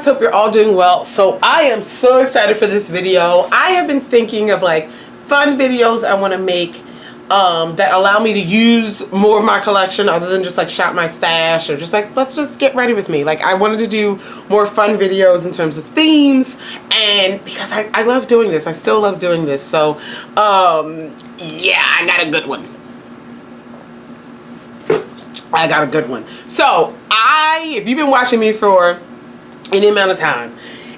hope you're all doing well. So I am so excited for this video. I have been thinking of like fun videos I want to make that allow me to use more of my collection other than just like shop my stash or just like, let's just get ready with me. Like I wanted to do more fun videos in terms of themes, and because I love doing this. I still love doing this. So yeah, I got a good one. So if you've been watching me for any amount of time,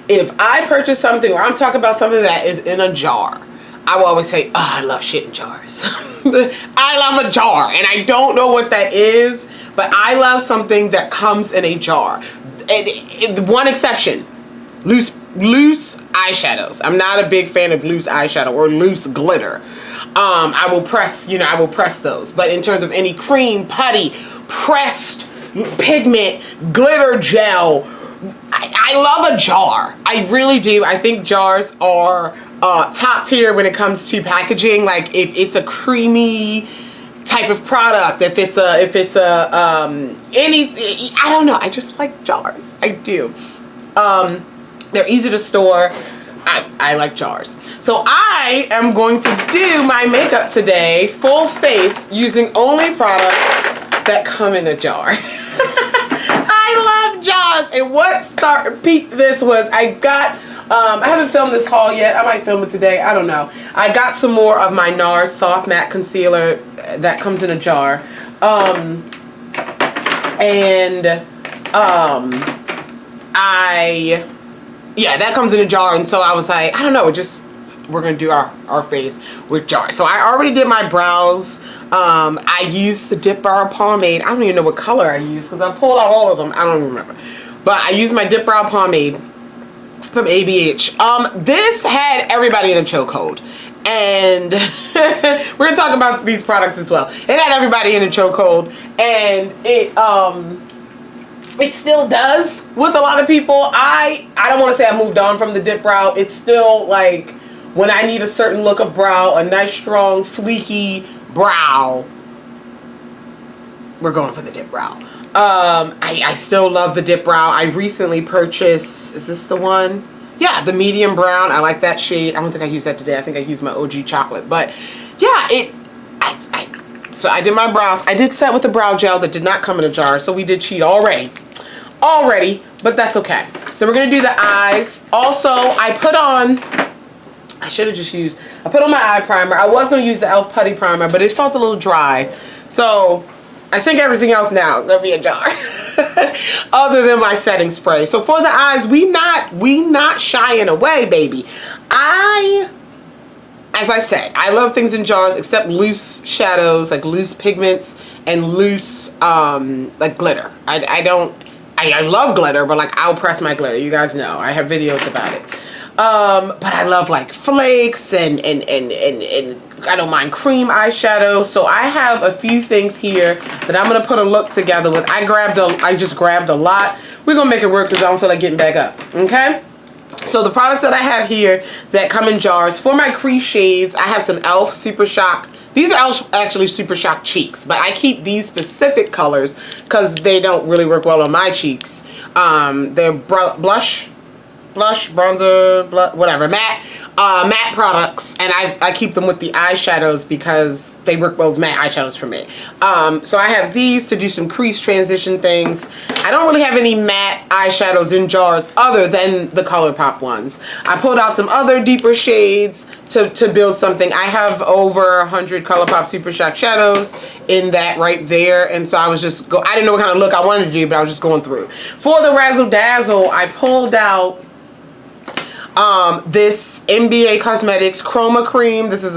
if I purchase something or I'm talking about something that is in a jar, I will always say, oh, I love shit in jars. I love a jar, and I don't know what that is, but I love something that comes in a jar. One exception, loose eyeshadows. I'm not a big fan of loose eyeshadow or loose glitter. I will press those. But in terms of any cream, putty, pressed pigment, glitter gel, I love a jar. I really do. I think jars are top tier when it comes to packaging. Like if it's a creamy type of product, if it's I don't know. I just like jars. I do. They're easy to store. I like jars. So I am going to do my makeup today full face using only products that come in a jar. I love jars. And what peaked this was I haven't filmed this haul yet. I might film it today. I don't know. I got some more of my NARS Soft Matte Concealer that comes in a jar. Yeah, that comes in a jar, and so I was like, I don't know, we're gonna do our face with jars. So I already did my brows. I used the Dip Brow Pomade. I don't even know what color I used because I pulled out all of them. I don't even remember. But I used my Dip Brow Pomade from ABH. This had everybody in a chokehold. And we're gonna talk about these products as well. It had everybody in a chokehold, and it still does with a lot of people. I don't want to say I moved on from the dip brow. It's still like when I need a certain look of brow, a nice strong fleeky brow, we're going for the dip brow. I still love the dip brow. I recently purchased, is this the one? Yeah, the medium brown. I like that shade. I don't think I used that today. I think I used my OG chocolate. But yeah, so I did my brows. I did set with the brow gel that did not come in a jar, so we did cheat already, but that's okay. So we're gonna do the eyes. Also, I put on my eye primer. I was gonna use the e.l.f. Putty Primer, but it felt a little dry. So I think everything else now is gonna be a jar, other than my setting spray. So for the eyes, we not shying away, baby. As I said, I love things in jars except loose shadows, like loose pigments and loose like glitter. I love glitter, but like I'll press my glitter. You guys know I have videos about it. But I love like flakes and I don't mind cream eyeshadow. So I have a few things here that I'm gonna put a look together with. I just grabbed a lot. We're gonna make it work because I don't feel like getting back up. Okay. So the products that I have here that come in jars for my crease shades, I have some e.l.f. Super Shock. These are actually Super Shock cheeks, but I keep these specific colors because they don't really work well on my cheeks. They're blush, bronzer, whatever, matte products, and I keep them with the eyeshadows because they work well as matte eyeshadows for me. So I have these to do some crease transition things. I don't really have any matte eyeshadows in jars other than the ColourPop ones. I pulled out some other deeper shades to build something. I have over 100 ColourPop Super Shock shadows in that right there, and so I was just I didn't know what kind of look I wanted to do, but I was just going through. For the Razzle Dazzle, I pulled out this NBA Cosmetics Chroma Cream. This is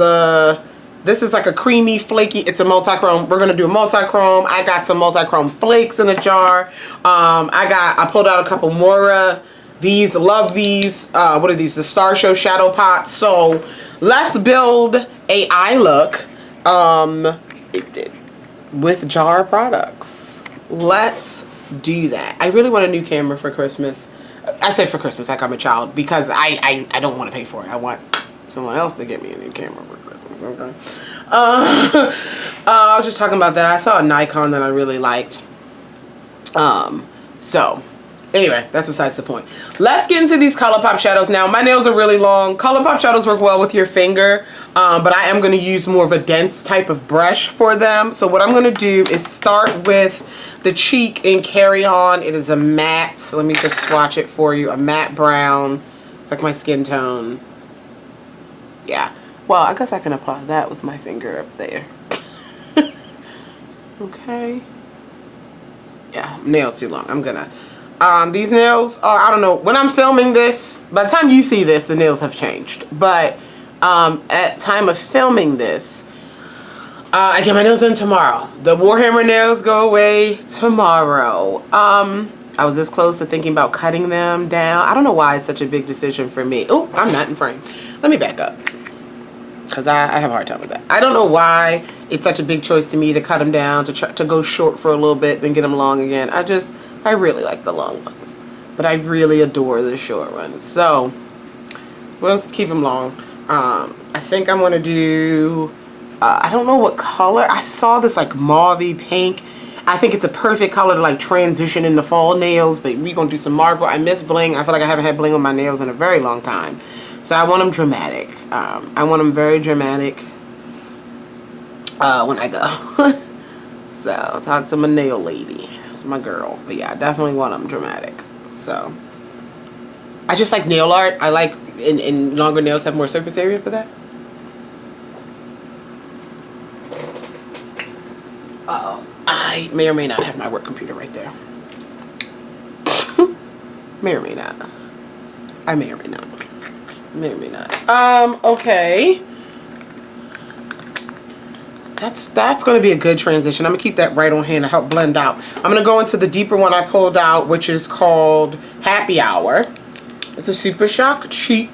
like a creamy, flaky, it's a multi-chrome. We're gonna do a multi-chrome. I got some multi-chrome flakes in a jar. I pulled out a couple more these, love these. What are these? The Star Show Shadow Pots. So let's build a eye look with jar products. Let's do that. I really want a new camera for Christmas. I say for Christmas, like I'm a child, because I don't want to pay for it. I want someone else to get me a new camera for Christmas. Okay. I was just talking about that. I saw a Nikon that I really liked. So Anyway, that's besides the point. Let's get into these ColourPop shadows now. My nails are really long. ColourPop shadows work well with your finger, but I am going to use more of a dense type of brush for them. So what I'm going to do is start with the cheek and carry on. It is a matte. So let me just swatch it for you. A matte brown. It's like my skin tone. Yeah. Well, I guess I can apply that with my finger up there. Okay. Yeah, nail too long. I'm gonna. These nails are, I don't know, when I'm filming this, by the time you see this, the nails have changed. But at time of filming this, I get my nails done tomorrow. The Warhammer nails go away tomorrow. I was this close to thinking about cutting them down. I don't know why it's such a big decision for me. Oh, I'm not in frame. Let me back up, because I have a hard time with that. I don't know why it's such a big choice to me to cut them down, to go short for a little bit, then get them long again. I really like the long ones, but I really adore the short ones. So let's keep them long. I think I'm gonna do, I don't know what color. I saw this like mauvey pink. I think it's a perfect color to like transition into fall nails, but we're gonna do some marble. I miss bling. I feel like I haven't had bling on my nails in a very long time. So I want them dramatic. I want them very dramatic when I go. So I'll talk to my nail lady. That's my girl. But yeah, I definitely want them dramatic. So I just like nail art. I like, and longer nails have more surface area for that. Uh-oh. I may or may not have my work computer right there. May or may not. I may or may not. May or may not. Okay. That's going to be a good transition. I'm going to keep that right on hand to help blend out. I'm going to go into the deeper one I pulled out, which is called Happy Hour. It's a Super Shock Cheek.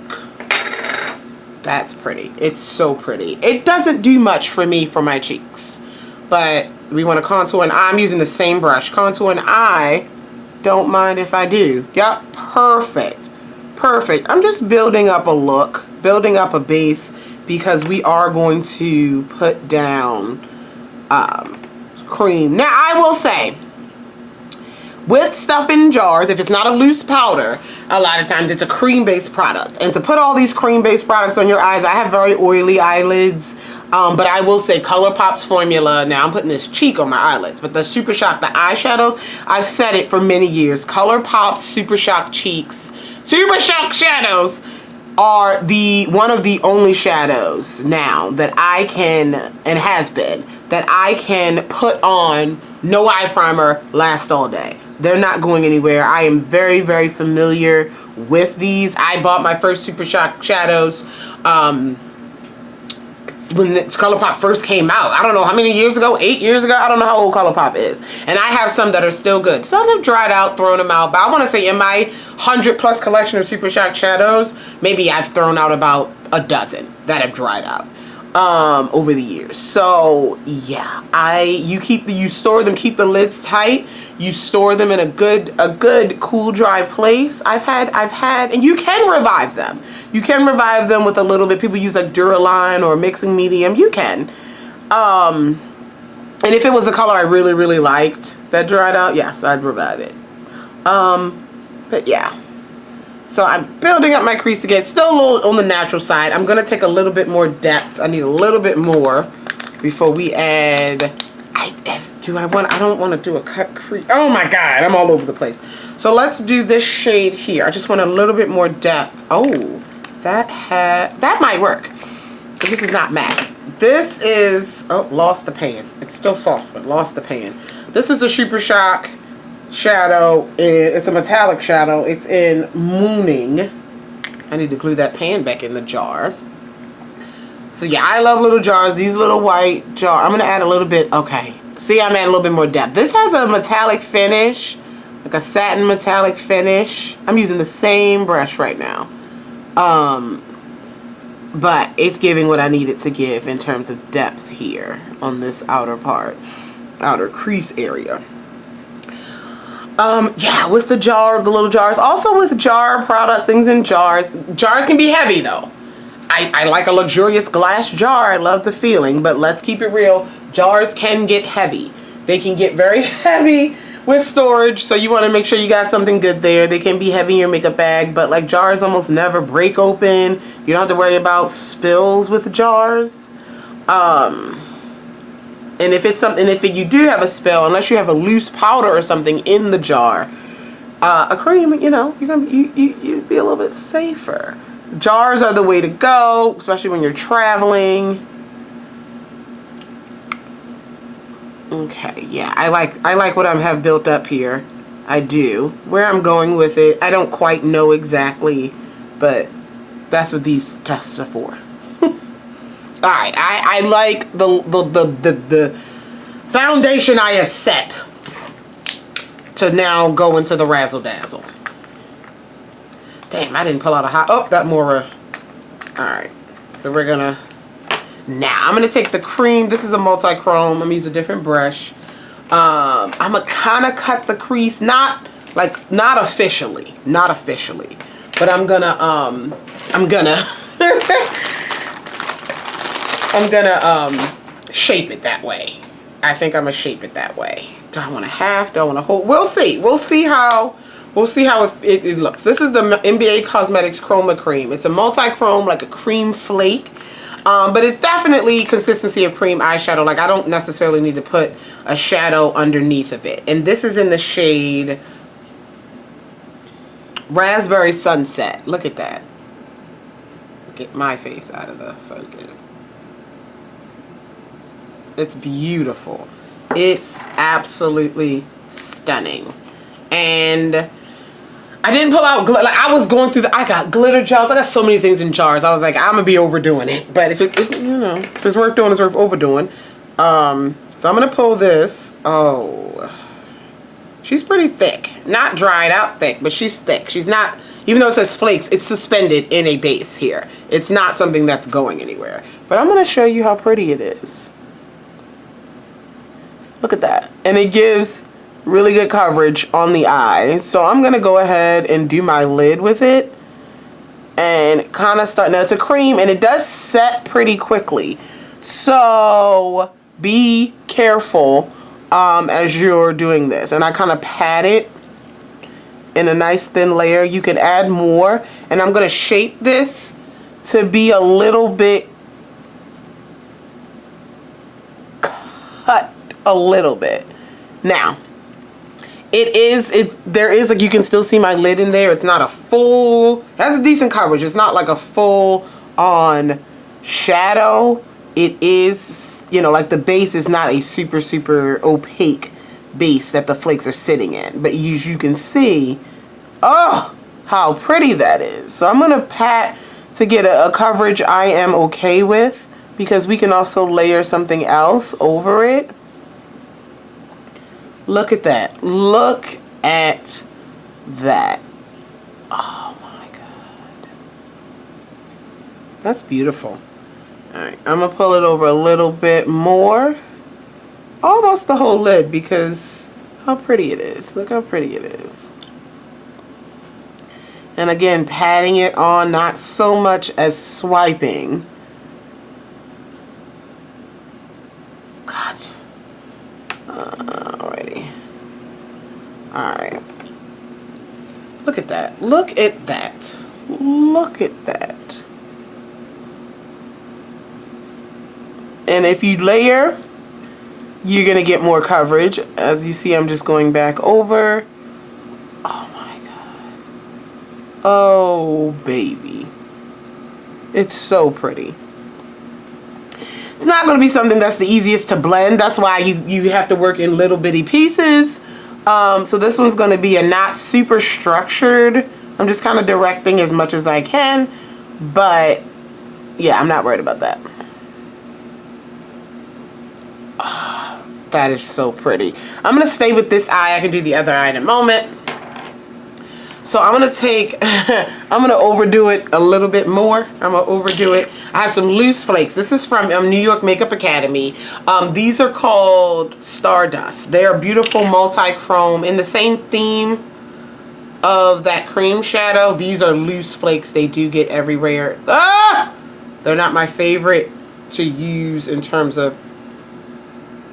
That's pretty. It's so pretty. It doesn't do much for me for my cheeks, but we want to contour an eye. I'm using the same brush. Contour an eye. Don't mind if I do. Yep. Perfect. Perfect. I'm just building up a look, building up a base, because we are going to put down cream. Now, I will say, with stuff in jars, if it's not a loose powder, a lot of times it's a cream-based product. And to put all these cream-based products on your eyes, I have very oily eyelids, but I will say ColourPop's formula, now I'm putting this cheek on my eyelids, but the Super Shock, the eyeshadows, I've said it for many years, ColourPop's Super Shock cheeks, Super Shock shadows are one of the only shadows now that I can, and has been, that I can put on, no eye primer, last all day. They're not going anywhere. I am very, very familiar with these. I bought my first Super Shock shadows when the ColourPop first came out. I don't know how many years ago, 8 years ago. I don't know how old ColourPop is. And I have some that are still good. Some have dried out, thrown them out. But I want to say in my 100+ collection of Super Shock shadows, maybe I've thrown out about a dozen that have dried out over the years. So yeah, you store them, keep the lids tight. You store them in a good cool, dry place. I've had, and you can revive them. You can revive them with a little bit. People use like Duraline or mixing medium. You can. And if it was a color I really, really liked that dried out, yes, I'd revive it. But yeah. So I'm building up my crease again. Still a little on the natural side. I'm going to take a little bit more depth. I need a little bit more before we add. I don't want to do a cut crease. Oh my God, I'm all over the place. So let's do this shade here. I just want a little bit more depth. Oh, that might work. This is not matte. This is, oh, lost the pan. It's still soft, but lost the pan. This is a Super Shock shadow. It's a metallic shadow. It's in Mooning. I need to glue that pan back in the jar. So yeah, I love little jars. These little white jars. I'm going to add a little bit. Okay. See, I'm adding a little bit more depth. This has a metallic finish, like a satin metallic finish. I'm using the same brush right now. But it's giving what I need it to give in terms of depth here on this outer part, outer crease area. Yeah, with the little jars. Also with jar product, things in jars. Jars can be heavy though. I like a luxurious glass jar. I love the feeling, but let's keep it real. Jars can get heavy. They can get very heavy with storage, so you want to make sure you got something good there. They can be heavy in your makeup bag, but like jars almost never break open. You don't have to worry about spills with jars. And if it's something, if you do have a spill, unless you have a loose powder or something in the jar, a cream, you know, you'd be a little bit safer. Jars are the way to go, especially when you're traveling. Okay, yeah, I like what I have built up here. I do. Where I'm going with it, I don't quite know exactly, but that's what these tests are for. All right, I like the foundation I have set to now go into the razzle dazzle. Damn, I didn't pull out a hot. Oh, that more. All right, so we're gonna. Now I'm gonna take the cream. This is a multi-chrome. I'm gonna use a different brush. I'm gonna kind of cut the crease, not officially, but I'm gonna shape it that way. I think I'm gonna shape it that way. Do I want to half? Do I want to hold? We'll see. We'll see how it looks. This is the NBA Cosmetics Chroma Cream. It's a multi-chrome, like a cream flake. But it's definitely consistency of cream eyeshadow. Like I don't necessarily need to put a shadow underneath of it. And this is in the shade Raspberry Sunset. Look at that. Get my face out of the focus. It's beautiful. It's absolutely stunning. And I didn't pull out glitter. Like I was going through I got glitter gels. I got so many things in jars. I was like, I'm gonna be overdoing it. But if it's worth doing, it's worth overdoing. So I'm gonna pull this. Oh, she's pretty thick. Not dried out thick, but she's thick. She's not. Even though it says flakes, it's suspended in a base here. It's not something that's going anywhere. But I'm gonna show you how pretty it is. Look at that, and it gives really good coverage on the eye. So I'm gonna go ahead and do my lid with it and kind of start. Now it's a cream and it does set pretty quickly, so be careful as you're doing this. And I kind of pat it in a nice thin layer. You can add more, and I'm gonna shape this to be a little bit cut a little bit. Now there is like, you can still see my lid in there. It's not a full, that's a decent coverage. It's not like a full on shadow. It is, you know, like the base is not a super opaque base that the flakes are sitting in, but you can see, oh, how pretty that is. So I'm gonna pat to get a coverage I am okay with, because we can also layer something else over it. Look at that. Look at that. Oh my God. That's beautiful. All right, I'm gonna pull it over a little bit more. Almost the whole lid, because how pretty it is. Look how pretty it is. And again, patting it on, not so much as swiping. God. Alrighty. Alright. Look at that. Look at that. Look at that. And if you layer, you're going to get more coverage. As you see, I'm just going back over. Oh my God. Oh, baby. It's so pretty. It's not going to be something that's the easiest to blend. That's why you have to work in little bitty pieces. So this one's going to be a not super structured. I'm just kind of directing as much as I can. But yeah, I'm not worried about that. Oh, that is so pretty. I'm going to stay with this eye. I can do the other eye in a moment. So I'm going to take, I'm going to overdo it a little bit more. I'm going to overdo it. I have some loose flakes. This is from New York Makeup Academy. These are called Stardust. They are beautiful multi-chrome in the same theme of that cream shadow. These are loose flakes. They do get everywhere. Ah! They're not my favorite to use in terms of,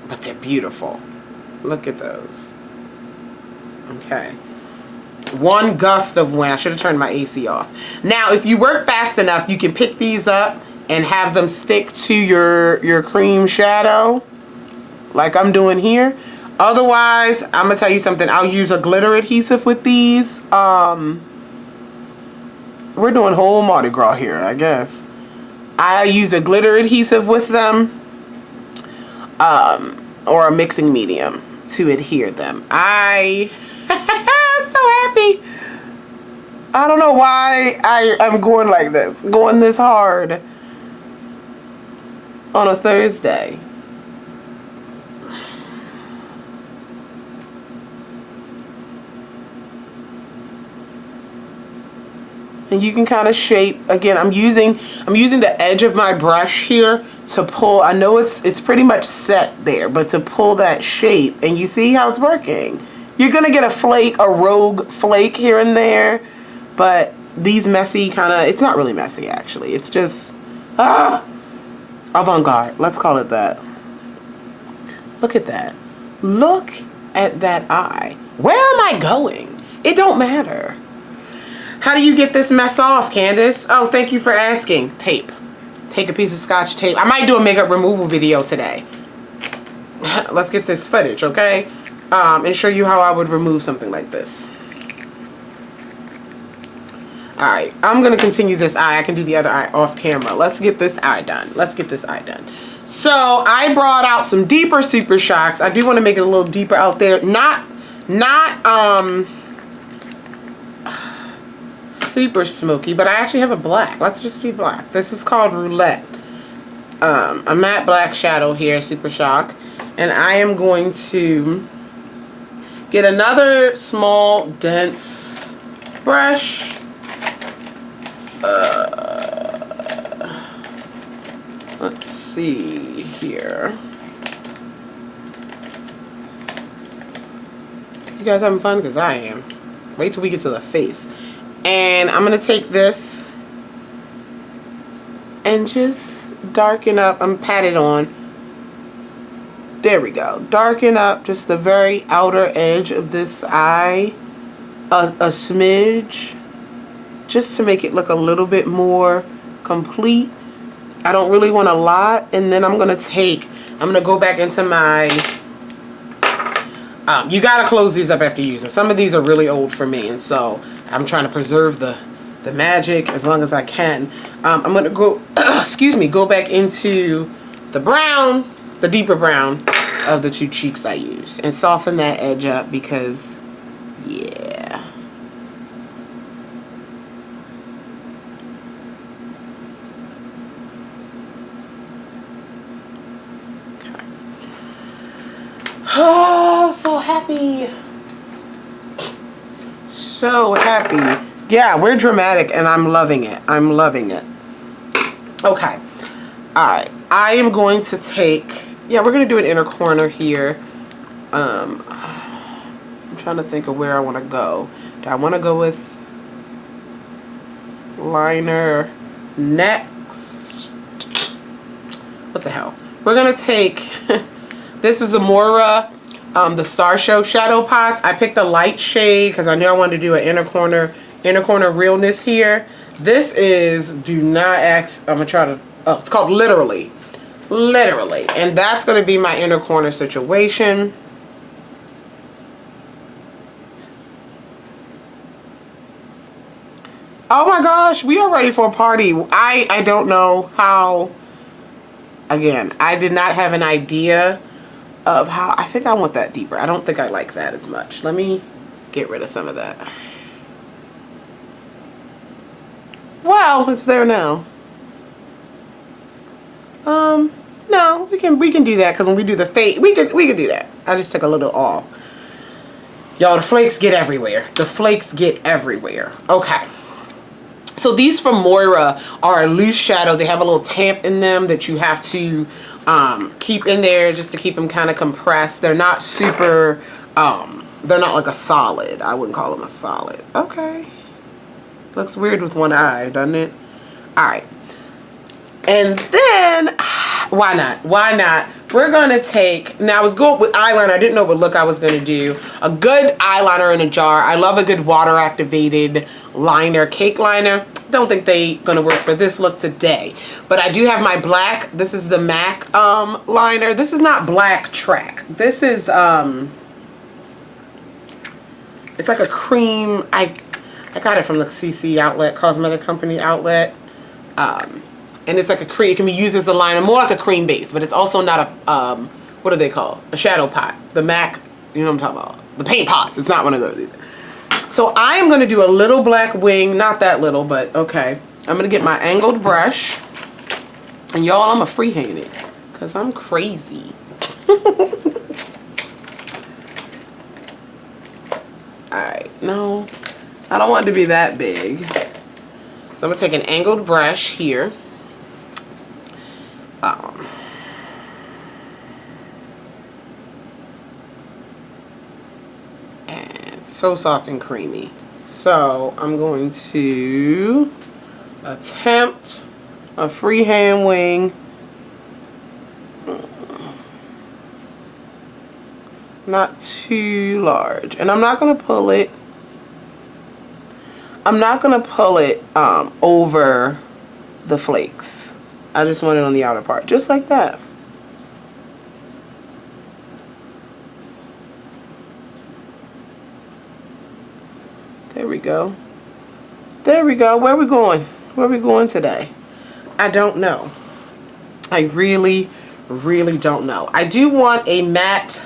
but they're beautiful. Look at those. Okay. One gust of wind. I should have turned my AC off. Now, if you work fast enough, you can pick these up and have them stick to your cream shadow, like I'm doing here. Otherwise, I'm gonna tell you something. I'll use a glitter adhesive with these. We're doing whole Mardi Gras here, I guess. I use a glitter adhesive with them, or a mixing medium to adhere them. I'm so happy. I don't know why I'm going like this, going this hard on a Thursday. And you can kind of shape. Again, I'm using the edge of my brush here to pull. I know it's pretty much set there, but to pull that shape, and you see how it's working. You're gonna get a flake, a rogue flake here and there, but these messy kind of, it's not really messy actually. It's just avant-garde. Let's call it that. Look at that. Look at that eye. Where am I going? It don't matter. How do you get this mess off, Candace? Oh, thank you for asking. Tape. Take a piece of Scotch tape. I might do a makeup removal video today. Let's get this footage, okay? And show you how I would remove something like this. Alright, I'm going to continue this eye. I can do the other eye off camera. Let's get this eye done. Let's get this eye done. So, I brought out some deeper Super Shocks. I do want to make it a little deeper out there. Not super smoky, but I actually have a black. Let's just do black. This is called Roulette. A matte black shadow here, Super Shock. And I am going to get another small, dense brush. Let's see here. You guys having fun? Because I am. Wait till we get to the face. And I'm going to take this and just darken up. I'm pat it on. There we go. Darken up just the very outer edge of this eye. A smidge. Just to make it look a little bit more complete. I don't really want a lot. And then I'm going to go back into my... you got to close these up after you use them. Some of these are really old for me. And so I'm trying to preserve the magic as long as I can. I'm going to go, excuse me, go back into the brown, the deeper brown of the two cheeks I used. And soften that edge up because, yeah. Oh, so happy. So happy. Yeah, we're dramatic and I'm loving it. I'm loving it. Okay. Alright. I am going to take... Yeah, we're going to do an inner corner here. I'm trying to think of where I want to go. Do I want to go with liner next? What the hell? We're going to take... This is the Moira, the Star Show Shadow Pots. I picked a light shade because I knew I wanted to do an inner corner realness here. This is, do not ask, I'm going to try to, oh, it's called Literally. Literally. And that's going to be my inner corner situation. Oh my gosh, we are ready for a party. I don't know how, again, I did not have an idea of how, I think I want that deeper. I don't think I like that as much. Let me get rid of some of that. Well, it's there now. No, we can do that because when we do the fade, we could do that. I just took a little off. Y'all, the flakes get everywhere. The flakes get everywhere. Okay. So these from Moira are a loose shadow. They have a little tamp in them that you have to keep in there just to keep them kind of compressed. They're not super, they're not like a solid. I wouldn't call them a solid. Okay. Looks weird with one eye, doesn't it? All right. And then, why not? Why not? we're gonna take, now I was going with eyeliner, I didn't know what look I was gonna do. A good eyeliner in a jar. I love a good water activated liner, cake liner. Don't think they gonna work for this look today. But I do have my black, this is the MAC liner. This is not Black Track. This is, it's like a cream, I got it from the CC outlet, cosmetic company outlet. And it's like a cream, it can be used as a liner, more like a cream base, but it's also not a, what do they call? A shadow pot. The MAC, you know what I'm talking about. The paint pots, it's not one of those either. So I am gonna do a little black wing, not that little, but okay. I'm gonna get my angled brush, and y'all, I'm a freehand it, cause I'm crazy. Alright, no, I don't want it to be that big. So I'm gonna take an angled brush here. And so soft and creamy. So I'm going to attempt a freehand wing. Not too large. And I'm not going to pull it. I'm not going to pull it over the flakes. I just want it on the outer part, just like that. There we go. There we go. Where are we going? Where are we going today? I don't know. I really, really don't know. I do want a matte,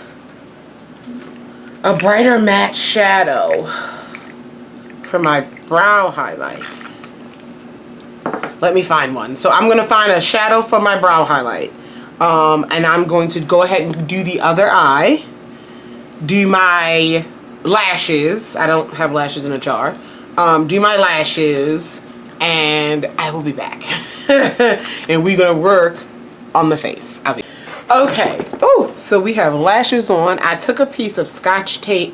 a brighter matte shadow for my brow highlight. Let me find one. So I'm going to find a shadow for my brow highlight. And I'm going to go ahead and do the other eye. Do my lashes. I don't have lashes in a jar. Do my lashes. And I will be back. And we're going to work on the face. Okay. Oh, so we have lashes on. I took a piece of Scotch tape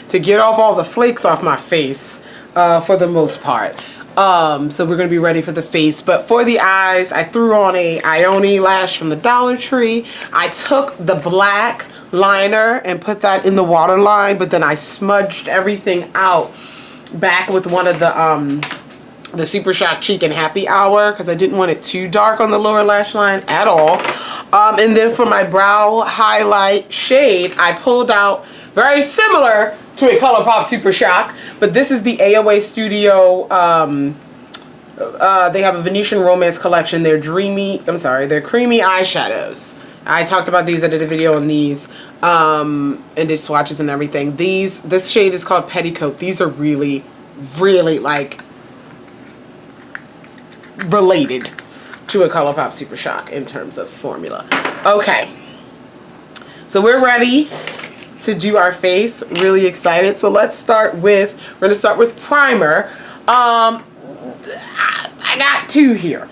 to get off all the flakes off my face for the most part. So we're going to be ready for the face. But for the eyes, I threw on a Ione lash from the Dollar Tree. I took the black liner and put that in the waterline, but then I smudged everything out back with one of the Super Shock Cheek and Happy Hour, because I didn't want it too dark on the lower lash line at all. And then for my brow highlight shade, I pulled out very similar to a ColourPop Super Shock, but this is the AOA Studio. They have a Venetian Romance collection. They're creamy eyeshadows. I talked about these. I did a video on these and did swatches and everything. This shade is called Petticoat. These are really, really like related to a ColourPop Super Shock in terms of formula. Okay, so we're ready to do our face. Really excited. So let's start with, we're going to start with primer. I got two here.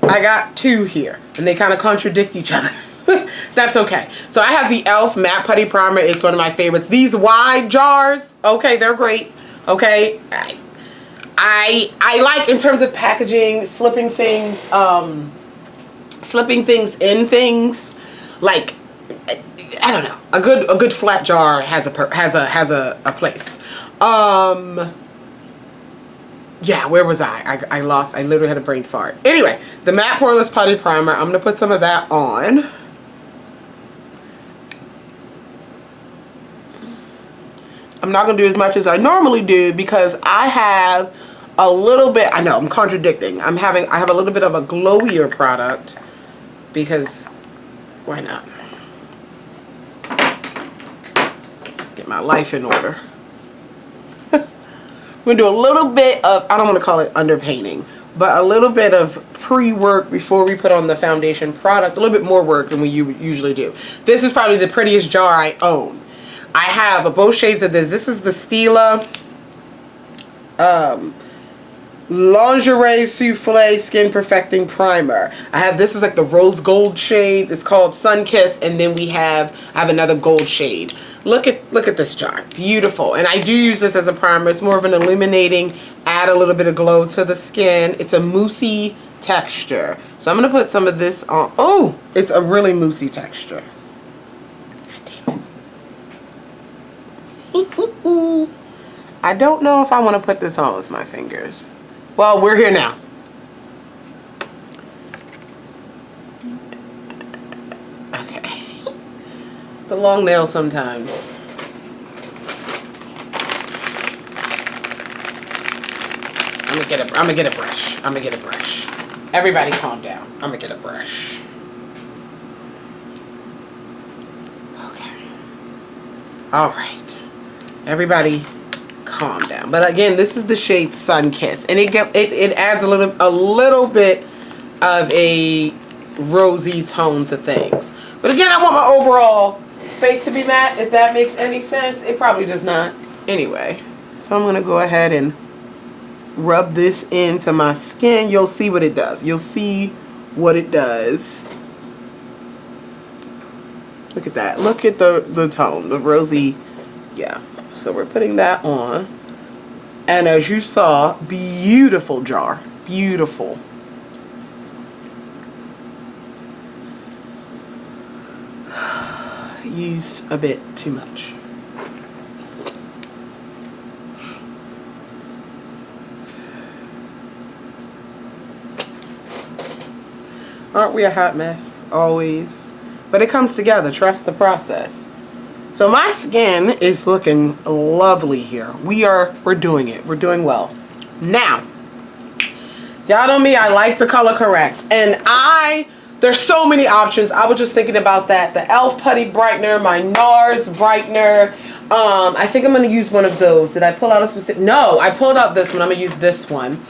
And they kind of contradict each other. That's okay. So I have the e.l.f. Matte Putty Primer. It's one of my favorites. These wide jars, okay, they're great. Okay, I like, in terms of packaging, slipping things in things, like, I don't know. A good flat jar has a place. Yeah, where was I literally had a brain fart. Anyway, the Matte Poreless Putty Primer. I'm gonna put some of that on. I'm not gonna do as much as I normally do because I have a little bit, I know I'm contradicting. I have a little bit of a glowier product because why not? Get my life in order. We're gonna do a little bit of, I don't want to call it underpainting, but a little bit of pre-work before we put on the foundation product. A little bit more work than we usually do. This is probably the prettiest jar I own. I have both shades of this. This is the Stila Lingerie Souffle Skin Perfecting Primer. I have, this is like the rose gold shade. It's called Sun Kiss, and then I have another gold shade. Look at this jar. Beautiful. And I do use this as a primer. It's more of an illuminating, add a little bit of glow to the skin. It's a moussey texture. So I'm going to put some of this on. Oh, it's a really moussey texture. God damn it. I don't know if I want to put this on with my fingers. Well, we're here now. Okay. The long nails sometimes. I'm gonna get a brush. I'm gonna get a brush. Everybody calm down. I'm gonna get a brush. Okay. All right. Everybody calm down. But again, this is the shade Sun Kiss, and it adds a little bit of a rosy tone to things. But again, I want my overall face to be matte. If that makes any sense, it probably does not. Anyway, so I'm gonna go ahead and rub this into my skin. You'll see what it does. You'll see what it does. Look at that. Look at the tone, the rosy. Yeah. So we're putting that on. And as you saw, beautiful jar. Beautiful. Used a bit too much. Aren't we a hot mess? Always. But it comes together. Trust the process. So my skin is looking lovely here. We're doing it. We're doing well. Now, y'all know me, I like to color correct. And there's so many options. I was just thinking about that. The e.l.f. Putty Brightener, my NARS Brightener. I think I'm going to use one of those. Did I pull out a specific? No, I pulled out this one. I'm going to use this one.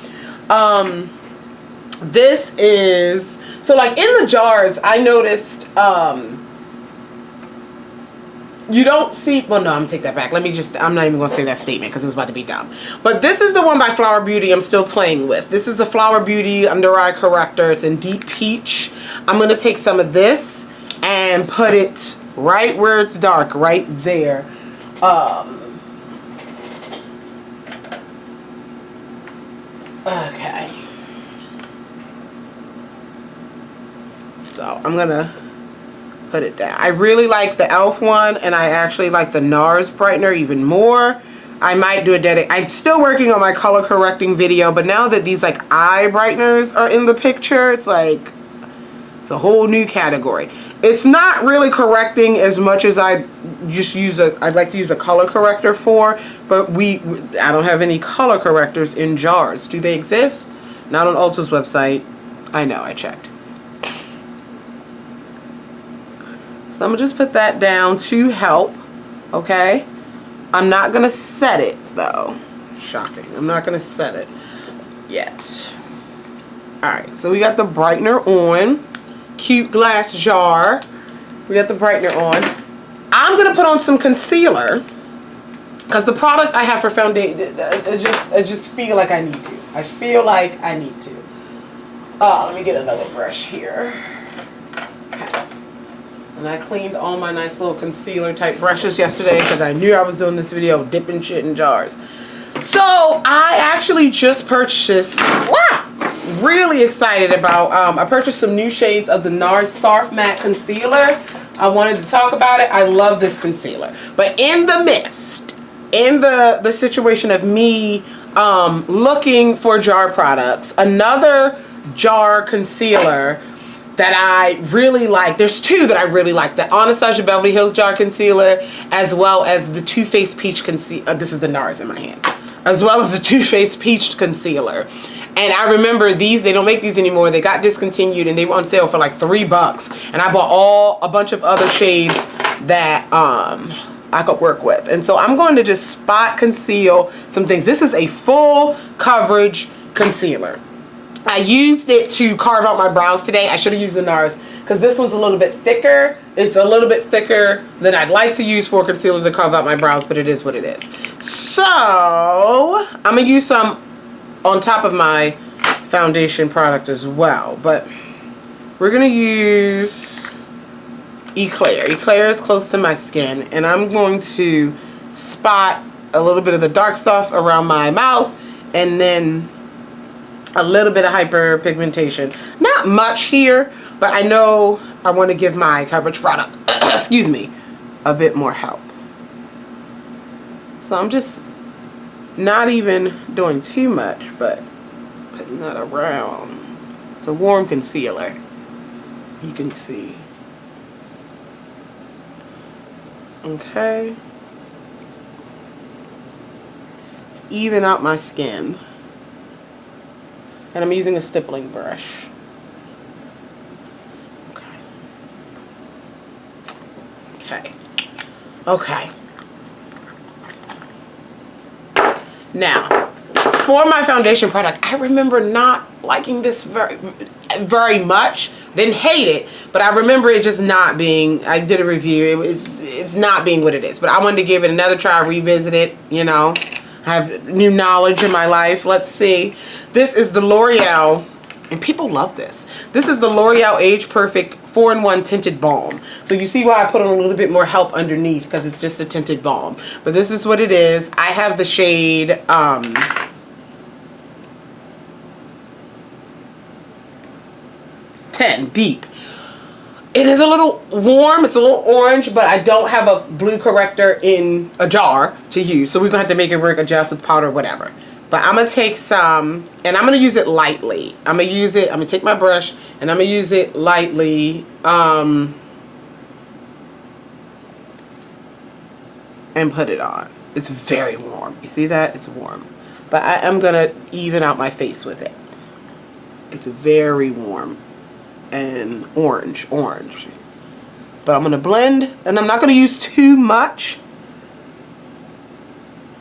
This is... So like in the jars, I noticed, you don't see, well no, I'm gonna take that back. I'm not even gonna say that statement because it was about to be dumb. But this is the one by Flower Beauty I'm still playing with. This is the Flower Beauty Under Eye Corrector. It's in Deep Peach. I'm gonna take some of this and put it right where it's dark, right there. Okay. So I'm gonna put it down. I really like the e.l.f. one, and I actually like the NARS Brightener even more. I might do I'm still working on my color correcting video, but now that these like eye brighteners are in the picture, it's like, it's a whole new category. It's not really correcting as much as I'd like to use a color corrector for, but I don't have any color correctors in jars. Do they exist? Not on Ulta's website. I know, I checked. So I'm going to just put that down to help, okay? I'm not going to set it, though. Shocking. I'm not going to set it yet. Alright, so we got the brightener on. Cute glass jar. We got the brightener on. I'm going to put on some concealer, because the product I have for foundation, I just feel like I need to. I feel like I need to. Let me get another brush here. Okay. And I cleaned all my nice little concealer type brushes yesterday because I knew I was doing this video dipping shit in jars. So I actually just purchased, really excited about, I purchased some new shades of the NARS Soft Matte Concealer. I wanted to talk about it. I love this concealer. But in the midst, in the situation of me looking for jar products, another jar concealer that I really like. There's two that I really like. The Anastasia Beverly Hills Jar Concealer, as well as the Too Faced Peach Concealer. This is the NARS in my hand. As well as the Too Faced Peach Concealer. And I remember these, they don't make these anymore. They got discontinued and they were on sale for like $3. And I bought a bunch of other shades that I could work with. And so I'm going to just spot conceal some things. This is a full coverage concealer. I used it to carve out my brows today. I should have used the NARS because this one's a little bit thicker. It's a little bit thicker than I'd like to use for concealer to carve out my brows, but it is what it is. So I'm going to use some on top of my foundation product as well. But we're going to use Eclair. Eclair is close to my skin, and I'm going to spot a little bit of the dark stuff around my mouth, and then a little bit of hyperpigmentation. Not much here, but I know I want to give my coverage product, excuse me, a bit more help. So I'm just not even doing too much, but putting that around. It's a warm concealer. You can see. Okay. Just even out my skin. And I'm using a stippling brush. Okay. Okay. Okay. Now, for my foundation product, I remember not liking this very much. I didn't hate it, but I remember it just not being, I did a review, it's not being what it is. But I wanted to give it another try, revisit it, you know. I have new knowledge in my life. Let's see. This is the L'Oreal, and people love this. This is the L'Oreal Age Perfect 4-in-1 Tinted Balm. So you see why I put on a little bit more help underneath, because it's just a tinted balm. But this is what it is. I have the shade 10 Deep. It is a little warm, it's a little orange, but I don't have a blue corrector in a jar to use. So we're gonna have to make it work, adjust with powder, whatever. But I'm gonna take some, and I'm gonna use it lightly. I'm gonna take my brush, and I'm gonna use it lightly, and put it on. It's very warm. You see that? It's warm. But I am gonna even out my face with it. It's very warm. And orange. But I'm going to blend, and I'm not going to use too much.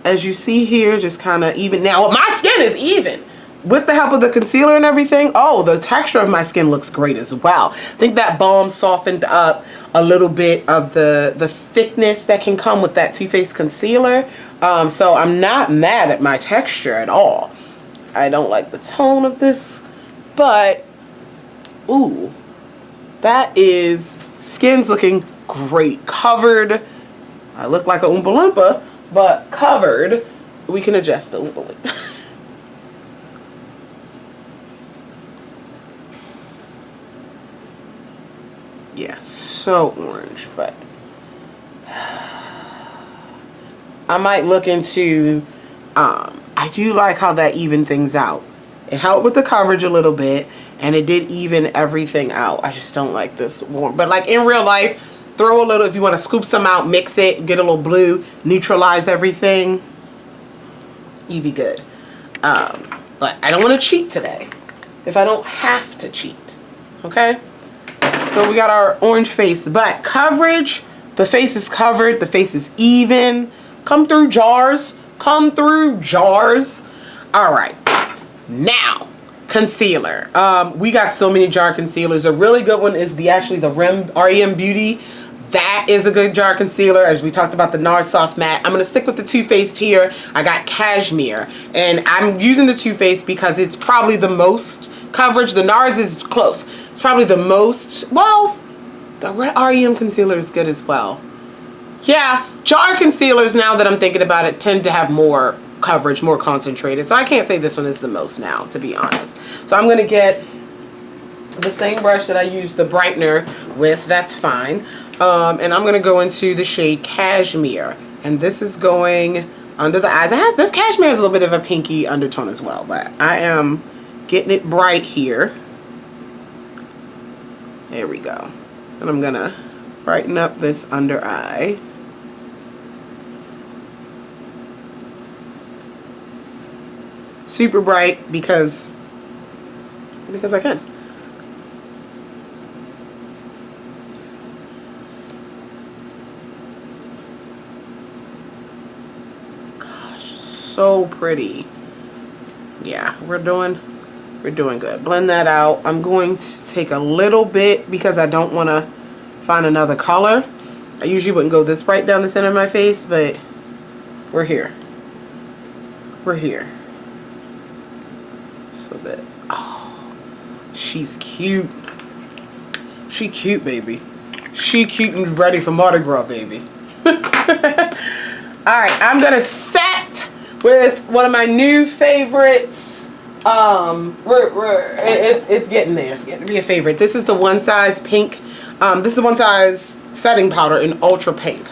As you see here, just kind of even. Now, my skin is even. With the help of the concealer and everything, oh, the texture of my skin looks great as well. I think that balm softened up a little bit of the thickness that can come with that Too Faced concealer. So I'm not mad at my texture at all. I don't like the tone of this, but ooh, that is, skin's looking great. Covered. I look like a Oompa Loompa, but covered. We can adjust the Oompa Loompa. Yeah, so orange, but I might look into, I do like how that evened things out. It helped with the coverage a little bit, and it did even everything out. I just don't like this warm. But like in real life, throw a little, if you want to scoop some out, mix it, get a little blue, neutralize everything, you'd be good. But I don't want to cheat today if I don't have to cheat. Okay? So we got our orange face, but coverage, the face is covered, the face is even. Come through jars. Come through jars. All right. Now, concealer. We got so many jar concealers. A really good one is actually the REM Beauty. That is a good jar concealer. As we talked about the NARS Soft Matte. I'm going to stick with the Too Faced here. I got Cashmere. And I'm using the Too Faced because it's probably the most coverage. The NARS is close. It's probably the most, well, the REM concealer is good as well. Yeah, jar concealers, now that I'm thinking about it, tend to have more coverage, more concentrated. So I can't say this one is the most now, to be honest. So I'm going to get the same brush that I used the brightener with. That's fine. And I'm going to go into the shade Cashmere. And this is going under the eyes. This Cashmere has a little bit of a pinky undertone as well. But I am getting it bright here. There we go. And I'm going to brighten up this under eye. Super bright because I can. Gosh, so pretty. Yeah, we're doing good. Blend that out. I'm going to take a little bit because I don't want to find another color. I usually wouldn't go this bright down the center of my face, but we're here. We're here. Bit. Oh, she's cute. She cute, baby. She cute and ready for Mardi Gras, baby. Alright, I'm gonna set with one of my new favorites. It's getting there. It's getting to be a favorite. This is the One Size Pink. This is the One Size setting powder in ultra pink.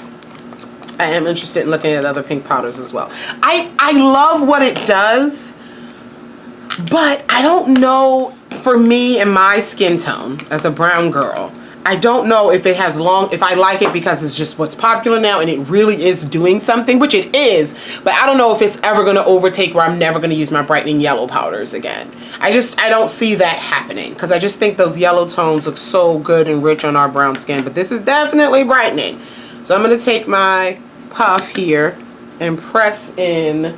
I am interested in looking at other pink powders as well. I love what it does, but I don't know, for me and my skin tone as a brown girl, I don't know if it has if I like it because it's just what's popular now and it really is doing something, which it is, but I don't know if it's ever going to overtake where I'm never going to use my brightening yellow powders again. I don't see that happening because I just think those yellow tones look so good and rich on our brown skin, but this is definitely brightening. So I'm going to take my puff here and press in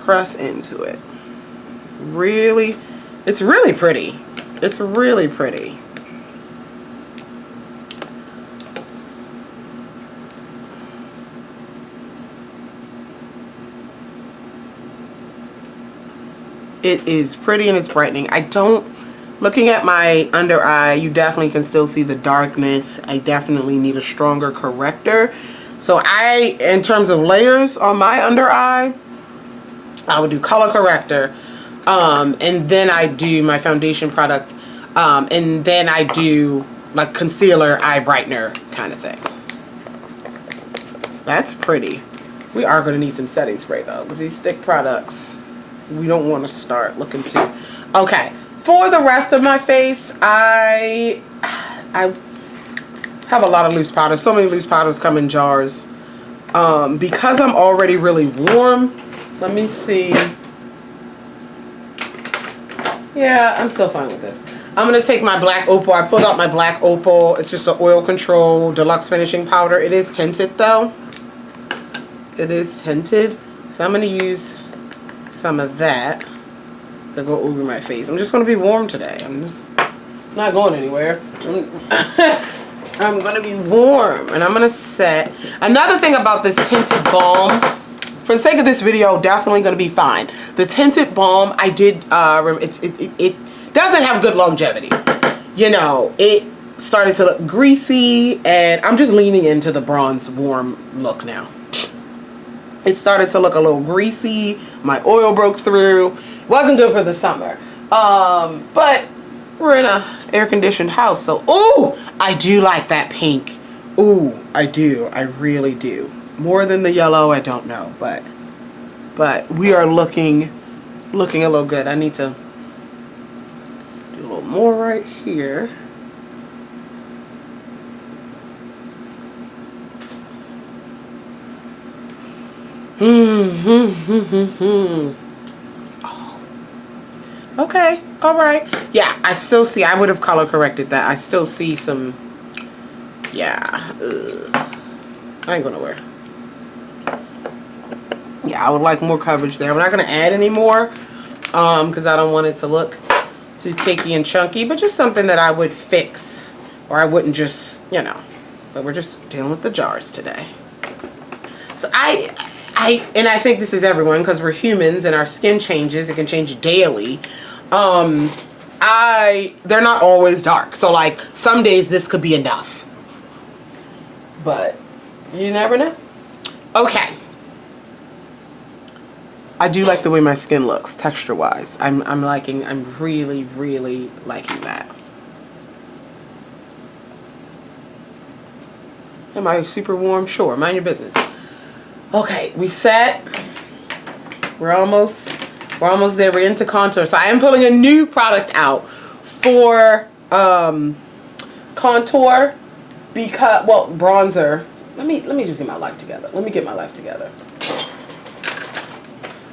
press into it. Really, it's really pretty. It's really pretty. It is pretty and it's brightening. Looking at my under eye, you definitely can still see the darkness. I definitely need a stronger corrector. So in terms of layers on my under eye, I would do color corrector, and then I do my foundation product, and then I do like concealer, eye brightener kind of thing. That's pretty. We are going to need some setting spray though, because these thick products, we don't want to start looking too. Okay, for the rest of my face, I have a lot of loose powders. So many loose powders come in jars. Because I'm already really warm, let me see. Yeah, I'm still fine with this. I'm going to take my black opal. I pulled out my black opal. It's just an oil control deluxe finishing powder. It is tinted though. It is tinted. So I'm going to use some of that to go over my face. I'm just going to be warm today. I'm just not going anywhere. I'm going to be warm. And I'm going to set. Another thing about this tinted balm, for the sake of this video, definitely going to be fine. The tinted balm, I did, it doesn't have good longevity. You know, it started to look greasy, and I'm just leaning into the bronze warm look now. It started to look a little greasy. My oil broke through. Wasn't good for the summer. But we're in a air-conditioned house, so ooh, I do like that pink. Ooh, I do. I really do. More than the yellow, I don't know, but we are looking a little good. I need to do a little more right here. Oh. Okay, all right. Yeah, I still see. I would have color corrected that. I still see some. Yeah. I ain't gonna wear. Yeah, I would like more coverage there. I'm not gonna add any more, because I don't want it to look too cakey and chunky. But just something that I would fix, or I wouldn't just, you know. But we're just dealing with the jars today. So and I think this is everyone, because we're humans and our skin changes. It can change daily. They're not always dark. So like some days this could be enough. But you never know. Okay. I do like the way my skin looks texture wise. I'm really, really liking that. Am I super warm? Sure, mind your business. Okay, we set. We're almost there. We're into contour. So I am pulling a new product out for contour, because, well, bronzer. Let me just get my life together. Let me get my life together.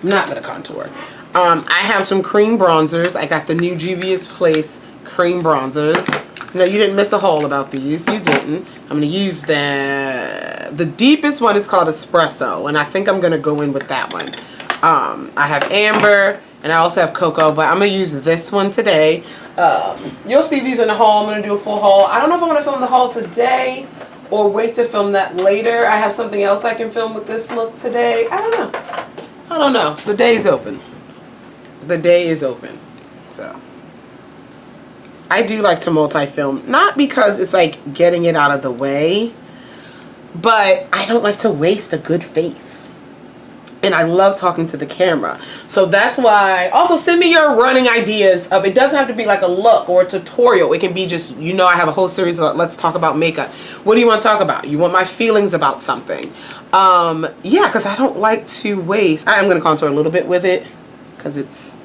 I'm not gonna contour. I have some cream bronzers. I got the new Juvia's Place cream bronzers. No, you didn't miss a hole about these. You didn't. I'm going to use the deepest one is called Espresso, and I think I'm going to go in with that one. I have Amber, and I also have Cocoa, but I'm going to use this one today. You'll see these in the haul. I'm going to do a full haul. I don't know if I'm going to film the haul today or wait to film that later. I have something else I can film with this look today. I don't know. I don't know. The day is open. The day is open. So I do like to multi-film, not because it's like getting it out of the way, but I don't like to waste a good face. And I love talking to the camera. So that's why, also send me your running ideas of, it doesn't have to be like a look or a tutorial. It can be just, you know, I have a whole series about let's talk about makeup. What do you want to talk about? You want my feelings about something? Yeah, because I don't like to waste. I am going to contour a little bit with it because it's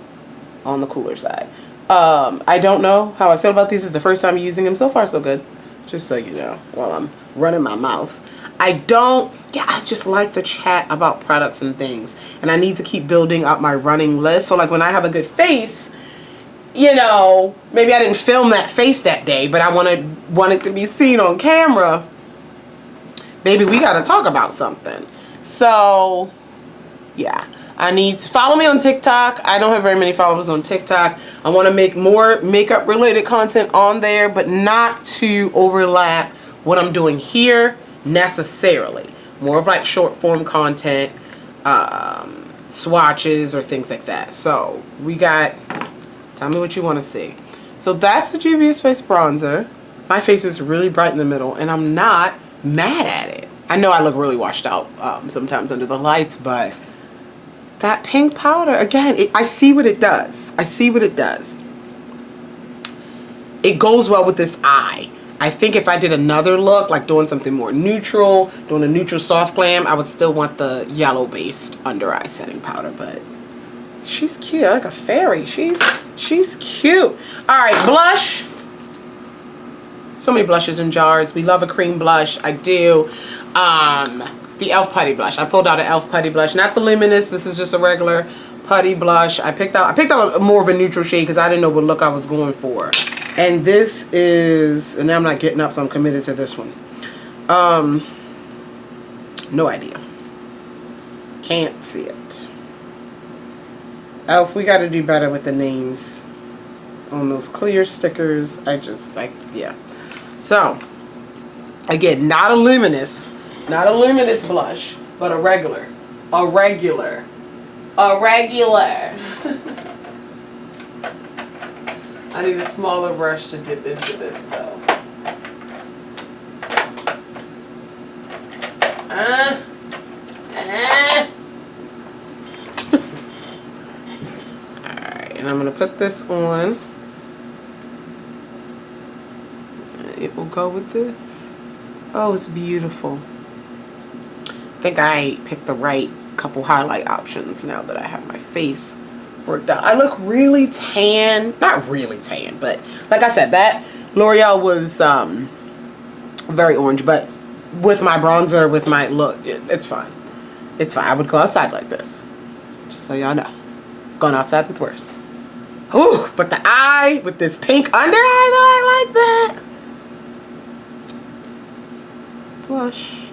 on the cooler side. I don't know how I feel about these. It's the first time using them. So far, so good. Just so you know, while I'm running my mouth. I just like to chat about products and things. And I need to keep building up my running list. So like when I have a good face, you know, maybe I didn't film that face that day, but I want it to be seen on camera. Baby, we got to talk about something. So, yeah. I need to follow me on TikTok. I don't have very many followers on TikTok. I want to make more makeup related content on there, but not to overlap what I'm doing here necessarily. More of like short form content, swatches or things like that. So we got, tell me what you want to see. So that's the Juvia's Face Bronzer. My face is really bright in the middle and I'm not mad at it. I know I look really washed out sometimes under the lights, but that pink powder, again, I see what it does. I see what it does. It goes well with this eye. I think if I did another look, like doing something more neutral, doing a neutral soft glam, I would still want the yellow-based under eye setting powder, but she's cute. I like a fairy. She's cute. All right, blush. So many blushes in jars. We love a cream blush. I do. The e.l.f. Putty Blush. I pulled out an e.l.f. Putty Blush. Not the Luminous. This is just a regular putty blush. I picked out more of a neutral shade because I didn't know what look I was going for. And this is, and now I'm not getting up, so I'm committed to this one. No idea. Can't see it. e.l.f., we got to do better with the names on those clear stickers. Yeah. So, again, not a luminous blush, but a regular. I need a smaller brush to dip into this though. Alright, and I'm going to put this on. It will go with this. Oh, it's beautiful. I think I picked the right couple highlight options now that I have my face worked out. I look really tan. Not really tan, but like I said, that L'Oreal was very orange, but with my bronzer, with my look, it's fine. It's fine. I would go outside like this. Just so y'all know. I've gone outside with worse. Ooh, but the eye with this pink under eye though, I like that. Blush.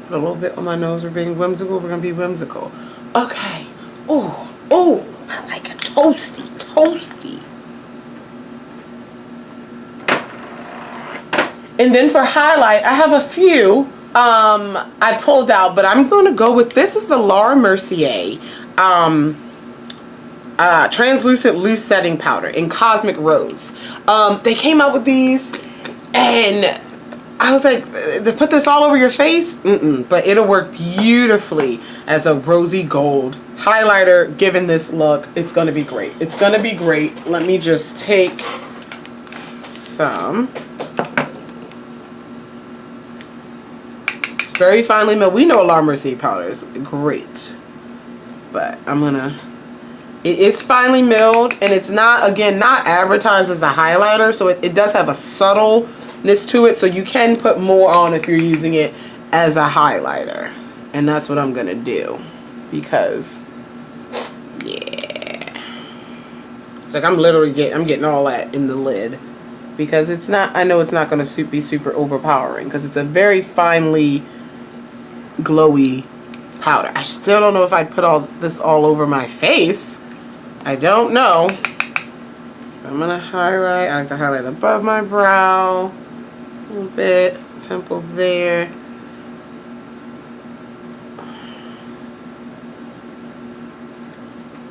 Put a little bit on my nose. We're being whimsical. We're going to be whimsical. Okay. Ooh. Ooh. I like it toasty. Toasty. And then for highlight, I have a few I pulled out, but I'm going to go with, this is the Laura Mercier translucent loose setting powder in Cosmic Rose. They came out with these and I was like, to put this all over your face? But it'll work beautifully as a rosy gold highlighter. Given this look, it's going to be great. It's going to be great. Let me just take some. It's very finely milled. We know La Mercier powder is great. But I'm going to... It is finely milled, and it's not, again, not advertised as a highlighter. So it does have a subtle to it, so you can put more on if you're using it as a highlighter, and that's what I'm gonna do because yeah, it's like I'm getting all that in the lid because it's not, I know it's not gonna be super overpowering because it's a very finely glowy powder. I still don't know if I'd put this all over my face. I don't know. I'm gonna highlight. I like to highlight above my brow. A little bit, temple there.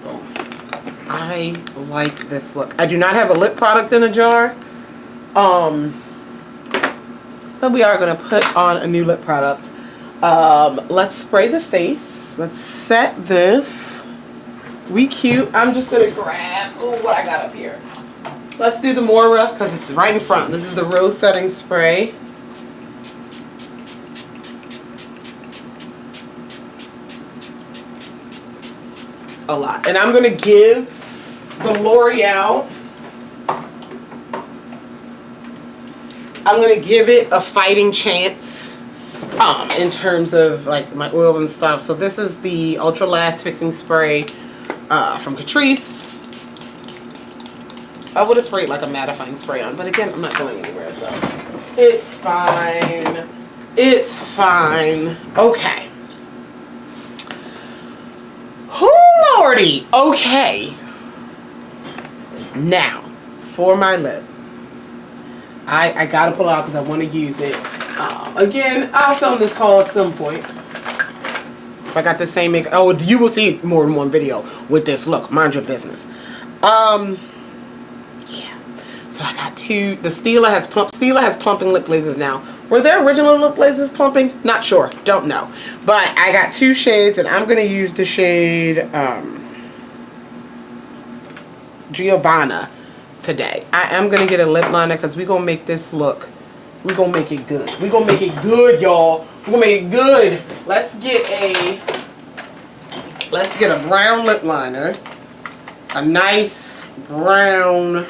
Boom. I like this look. I do not have a lip product in a jar. but we are going to put on a new lip product. Let's spray the face. Let's set this. We cute. I'm just going to grab what I got up here. Let's do the Mora because it's right in front. This is the Rose Setting Spray. A lot. And I'm going to give the L'Oreal, I'm going to give it a fighting chance in terms of like my oil and stuff. So this is the Ultra Last Fixing Spray from Catrice. I would have sprayed like a mattifying spray on, but again, I'm not going anywhere, so it's fine. It's fine. Okay. Oh, Lordy. Okay. Now, for my lip. I gotta pull out because I want to use it. Again, I'll film this haul at some point. If I got the same makeup. Oh, you will see more than one video with this look. Mind your business. Yeah. So I got two. The Stila has plumping lip glazes now. Were their original lip glazes plumping? Not sure. Don't know. But I got two shades, and I'm going to use the shade Giovanna today. I am going to get a lip liner because we're going to make this look. We're going to make it good. We're going to make it good, y'all. We're going to make it good. Let's get a brown lip liner. A nice brown.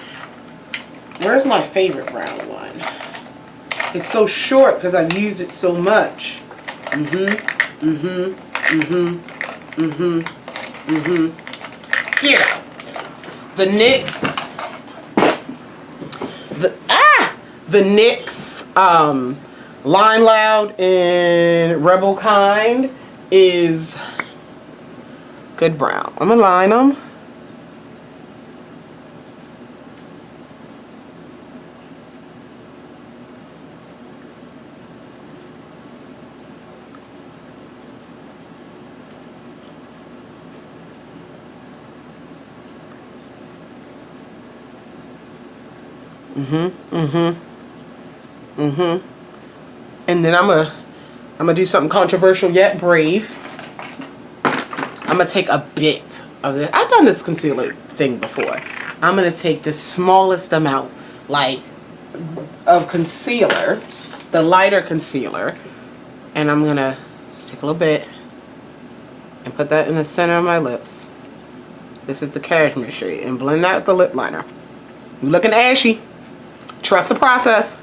Where's my favorite brown one? It's so short because I've used it so much. Here. The NYX Line Loud in Rebel Kind is good brown. I'm gonna line them. And then I'm gonna do something controversial yet brave. I'm gonna take a bit of this. I've done this concealer thing before. I'm gonna take the smallest amount, like, of concealer, the lighter concealer, and I'm gonna just take a little bit and put that in the center of my lips. This is the cashmere shade, and blend that with the lip liner. You're looking ashy. Trust the process.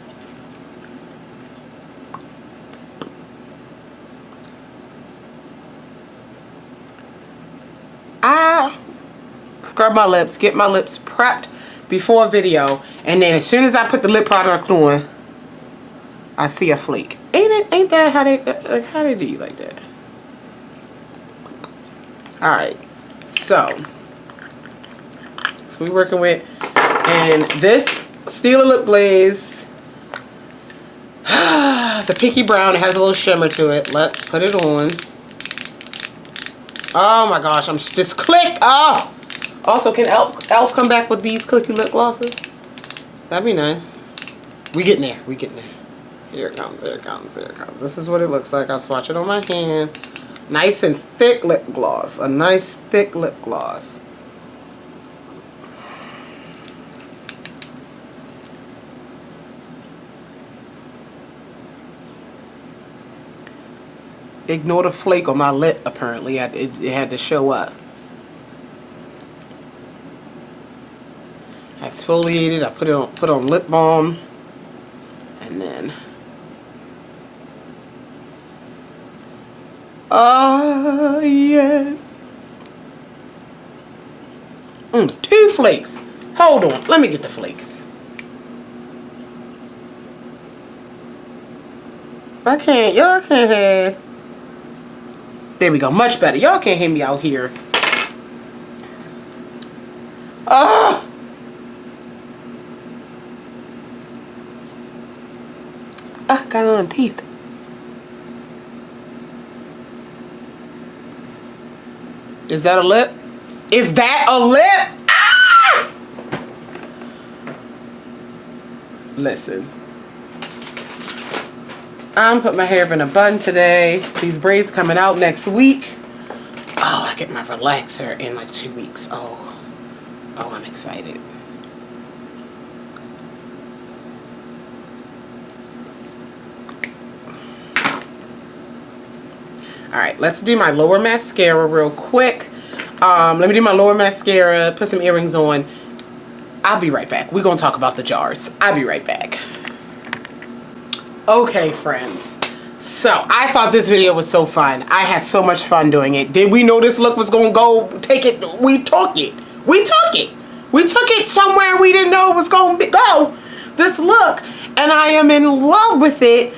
Scrub my lips, get my lips prepped before a video, and then as soon as I put the lip product on, I see a flake. Ain't that how they do you like that? Alright, so we're working with, and this Stila lip glaze, it's a pinky brown. It has a little shimmer to it. Let's put it on. Oh my gosh, I'm just click. Oh, also, can Elf come back with these clicky lip glosses? That'd be nice. We getting there. We getting there. Here it comes. Here it comes. Here it comes. This is what it looks like. I'll swatch it on my hand. Nice and thick lip gloss. A nice thick lip gloss. Ignore the flake on my lip, apparently. It had to show up. I exfoliated. I put on lip balm. And then... oh, yes. 2 flakes. Hold on. Let me get the flakes. Y'all can't hear. There we go. Much better. Y'all can't hear me out here. Oh! Ah, got it on the teeth. Is that a lip? Is that a lip? Ah! Listen. I'm putting my hair up in a bun today. These braids coming out next week. Oh, I get my relaxer in like 2 weeks. Oh, I'm excited. All right, let's do my lower mascara real quick. Let me do my lower mascara, put some earrings on. I'll be right back. We're going to talk about the jars. I'll be right back. Okay, friends. So, I thought this video was so fun. I had so much fun doing it. Did we know this look was going to go? Take it. We took it. We took it. We took it somewhere we didn't know it was going to go. This look. And I am in love with it.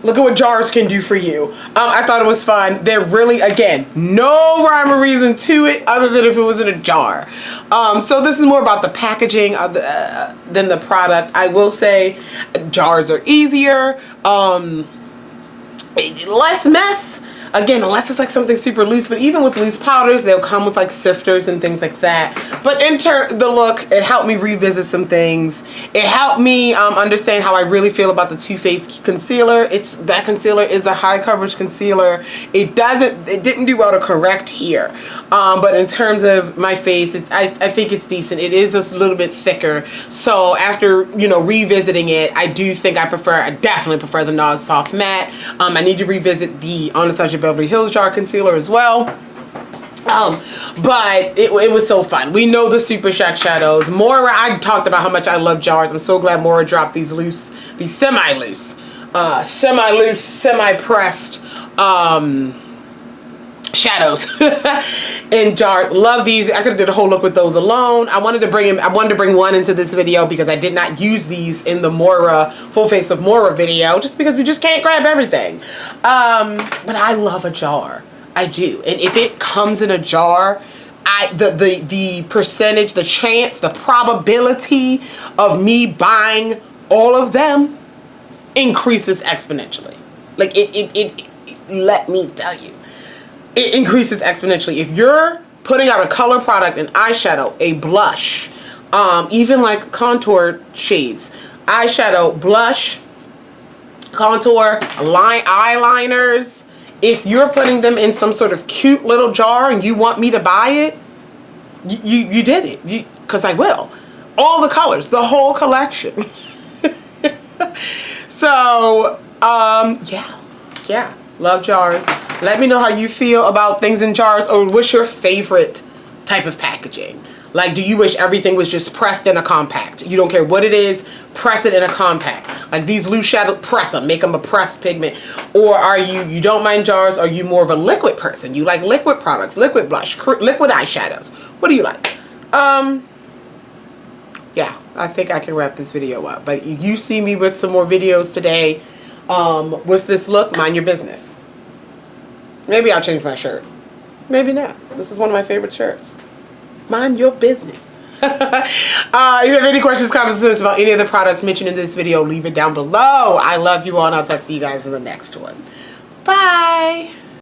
Look at what jars can do for you. I thought it was fun. They're really, again, no rhyme or reason to it other than if it was in a jar. So this is more about the packaging than the product. I will say jars are easier, less mess. Again, unless it's like something super loose, but even with loose powders, they'll come with like sifters and things like that. But enter the look, it helped me revisit some things. It helped me understand how I really feel about the Too Faced concealer. That concealer is a high coverage concealer. It didn't do well to correct here. But in terms of my face, I think it's decent. It is a little bit thicker. So after, revisiting it, I do think I definitely prefer the NARS Soft Matte. I need to revisit the Anastasia Beverly Hills jar concealer as well. But it was so fun. We know the Super Shack shadows. Mora, I talked about how much I love jars. I'm so glad Mora dropped these semi-loose, semi-pressed shadows in jar. Love these. I could have did a whole look with those alone. I wanted to bring one into this video because I did not use these in the Mora full face of Mora video, just because we just can't grab everything. But I love a jar. I do. And if it comes in a jar, the percentage, the chance, the probability of me buying all of them increases exponentially. Like let me tell you. It increases exponentially. If you're putting out a color product, an eyeshadow, a blush, even like contour shades, eyeshadow, blush, contour, eyeliners, if you're putting them in some sort of cute little jar and you want me to buy it, you did it. Because I will. All the colors, the whole collection. So, yeah. Love jars. Let me know how you feel about things in jars, or what's your favorite type of packaging. Like, do you wish everything was just pressed in a compact? You don't care what it is, press it in a compact. Like these loose shadow, press them, make them a pressed pigment. Or are you don't mind jars, are you more of a liquid person? You like liquid products, liquid blush, liquid eyeshadows. What do you like? Yeah, I think I can wrap this video up. But if you see me with some more videos today, with this look, mind your business. Maybe I'll change my shirt. Maybe not. This is one of my favorite shirts. Mind your business. If you have any questions, comments, concerns about any of the products mentioned in this video, leave it down below. I love you all, and I'll talk to you guys in the next one. Bye.